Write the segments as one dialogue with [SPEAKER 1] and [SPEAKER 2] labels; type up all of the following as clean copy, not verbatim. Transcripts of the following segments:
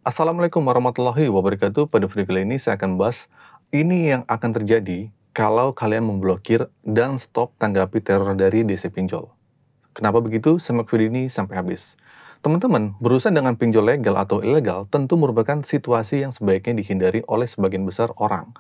[SPEAKER 1] Assalamualaikum warahmatullahi wabarakatuh. Pada video kali ini saya akan bahas ini yang akan terjadi kalau kalian memblokir dan stop tanggapi teror dari DC Pinjol. Kenapa begitu? Simak video ini sampai habis. Teman-teman, berurusan dengan pinjol legal atau ilegal tentu merupakan situasi yang sebaiknya dihindari oleh sebagian besar orang.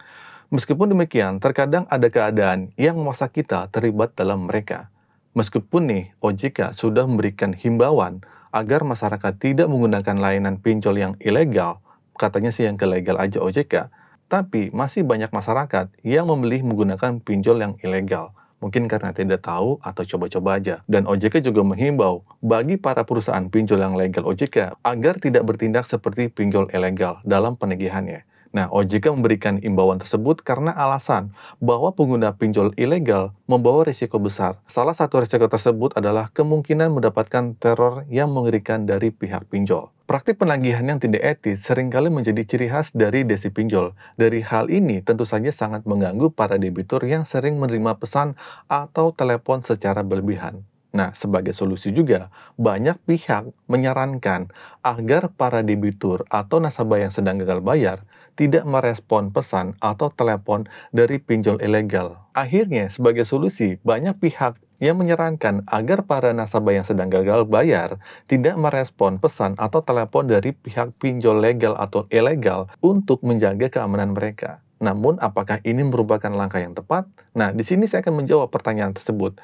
[SPEAKER 1] Meskipun demikian, terkadang ada keadaan yang memaksa kita terlibat dalam mereka. Meskipun nih, OJK sudah memberikan himbauan agar masyarakat tidak menggunakan layanan pinjol yang ilegal, katanya sih yang ilegal aja OJK, tapi masih banyak masyarakat yang memilih menggunakan pinjol yang ilegal. Mungkin karena tidak tahu atau coba-coba aja. Dan OJK juga menghimbau bagi para perusahaan pinjol yang legal OJK agar tidak bertindak seperti pinjol ilegal dalam penagihannya. Nah, OJK memberikan imbauan tersebut karena alasan bahwa pengguna pinjol ilegal membawa risiko besar. Salah satu risiko tersebut adalah kemungkinan mendapatkan teror yang mengerikan dari pihak pinjol. Praktik penagihan yang tidak etis seringkali menjadi ciri khas dari DC pinjol. Dari hal ini tentu saja sangat mengganggu para debitur yang sering menerima pesan atau telepon secara berlebihan. Nah, sebagai solusi juga, banyak pihak menyarankan agar para debitur atau nasabah yang sedang gagal bayar tidak merespon pesan atau telepon dari pinjol ilegal. Akhirnya, sebagai solusi, banyak pihak yang menyarankan agar para nasabah yang sedang gagal bayar tidak merespon pesan atau telepon dari pihak pinjol legal atau ilegal untuk menjaga keamanan mereka. Namun, apakah ini merupakan langkah yang tepat? Nah, di sini saya akan menjawab pertanyaan tersebut.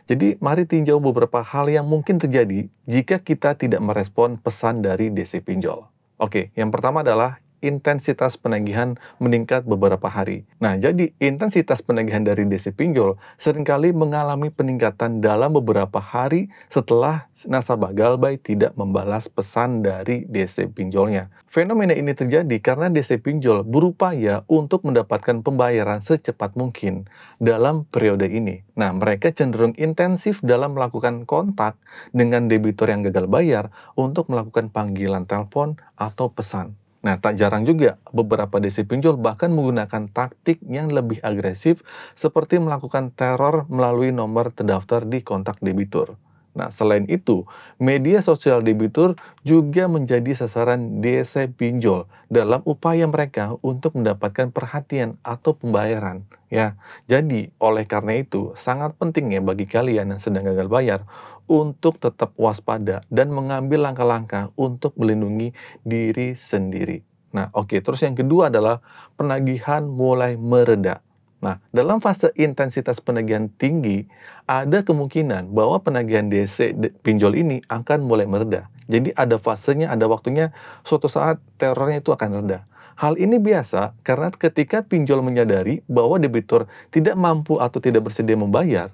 [SPEAKER 1] Jadi, mari tinjau beberapa hal yang mungkin terjadi jika kita tidak merespon pesan dari DC Pinjol. Oke, yang pertama adalah intensitas penagihan meningkat beberapa hari. Nah, jadi intensitas penagihan dari DC Pinjol seringkali mengalami peningkatan dalam beberapa hari setelah nasabah Galbay tidak membalas pesan dari DC Pinjolnya. Fenomena ini terjadi karena DC Pinjol berupaya untuk mendapatkan pembayaran secepat mungkin dalam periode ini. Nah, mereka cenderung intensif dalam melakukan kontak dengan debitur yang gagal bayar untuk melakukan panggilan telepon atau pesan. Nah, tak jarang juga beberapa DC pinjol bahkan menggunakan taktik yang lebih agresif seperti melakukan teror melalui nomor terdaftar di kontak debitur. Nah, selain itu, media sosial debitur juga menjadi sasaran DC pinjol dalam upaya mereka untuk mendapatkan perhatian atau pembayaran. Ya, jadi oleh karena itu sangat penting ya bagi kalian yang sedang gagal bayar untuk tetap waspada dan mengambil langkah-langkah untuk melindungi diri sendiri. Nah, oke, terus yang kedua adalah penagihan mulai mereda. Nah, dalam fase intensitas penagihan tinggi, ada kemungkinan bahwa penagihan DC pinjol ini akan mulai mereda. Jadi ada fasenya, ada waktunya, suatu saat terornya itu akan reda. Hal ini biasa karena ketika pinjol menyadari bahwa debitur tidak mampu atau tidak bersedia membayar,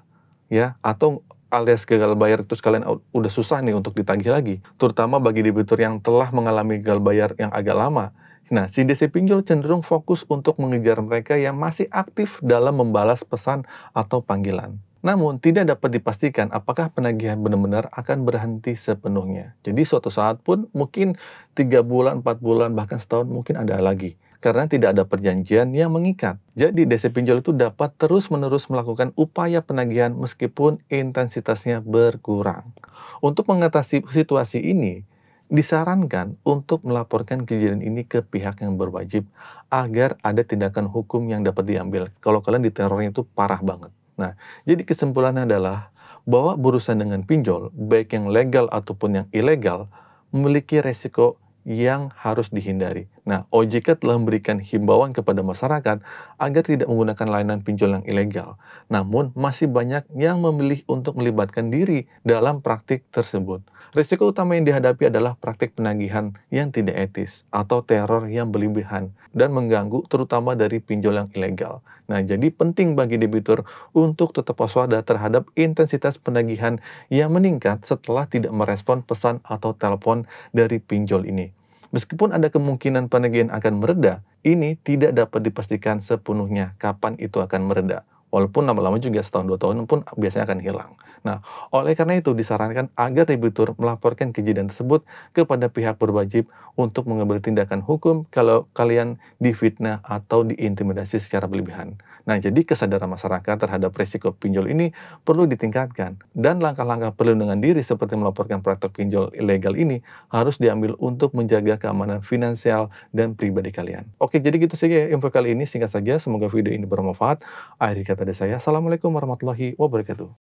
[SPEAKER 1] ya, atau alias gagal bayar terus kalian udah susah nih untuk ditagih lagi, terutama bagi debitur yang telah mengalami gagal bayar yang agak lama. Nah, si DC Pinjol cenderung fokus untuk mengejar mereka yang masih aktif dalam membalas pesan atau panggilan. Namun, tidak dapat dipastikan apakah penagihan benar-benar akan berhenti sepenuhnya. Jadi, suatu saat pun mungkin 3 bulan, 4 bulan, bahkan setahun mungkin ada lagi karena tidak ada perjanjian yang mengikat. Jadi DC pinjol itu dapat terus-menerus melakukan upaya penagihan meskipun intensitasnya berkurang. Untuk mengatasi situasi ini, disarankan untuk melaporkan kejadian ini ke pihak yang berwajib agar ada tindakan hukum yang dapat diambil kalau kalian diterornya itu parah banget. Nah, jadi kesimpulannya adalah bahwa berurusan dengan pinjol, baik yang legal ataupun yang ilegal, memiliki resiko yang harus dihindari. Nah, OJK telah memberikan himbauan kepada masyarakat agar tidak menggunakan layanan pinjol yang ilegal. Namun, masih banyak yang memilih untuk melibatkan diri dalam praktik tersebut. Risiko utama yang dihadapi adalah praktik penagihan yang tidak etis atau teror yang berlebihan dan mengganggu terutama dari pinjol yang ilegal. Nah, jadi penting bagi debitur untuk tetap waspada terhadap intensitas penagihan yang meningkat setelah tidak merespon pesan atau telepon dari pinjol ini. Meskipun ada kemungkinan penagihan akan mereda, ini tidak dapat dipastikan sepenuhnya kapan itu akan mereda. Walaupun lama-lama juga setahun 2 tahun pun biasanya akan hilang. Nah, oleh karena itu disarankan agar debitur melaporkan kejadian tersebut kepada pihak berwajib untuk mengambil tindakan hukum kalau kalian difitnah atau diintimidasi secara berlebihan. Nah, jadi kesadaran masyarakat terhadap risiko pinjol ini perlu ditingkatkan dan langkah-langkah perlindungan diri seperti melaporkan praktek pinjol ilegal ini harus diambil untuk menjaga keamanan finansial dan pribadi kalian. Oke, jadi gitu saja ya info kali ini, singkat saja, semoga video ini bermanfaat. Akhir kata dari saya, Assalamualaikum warahmatullahi wabarakatuh.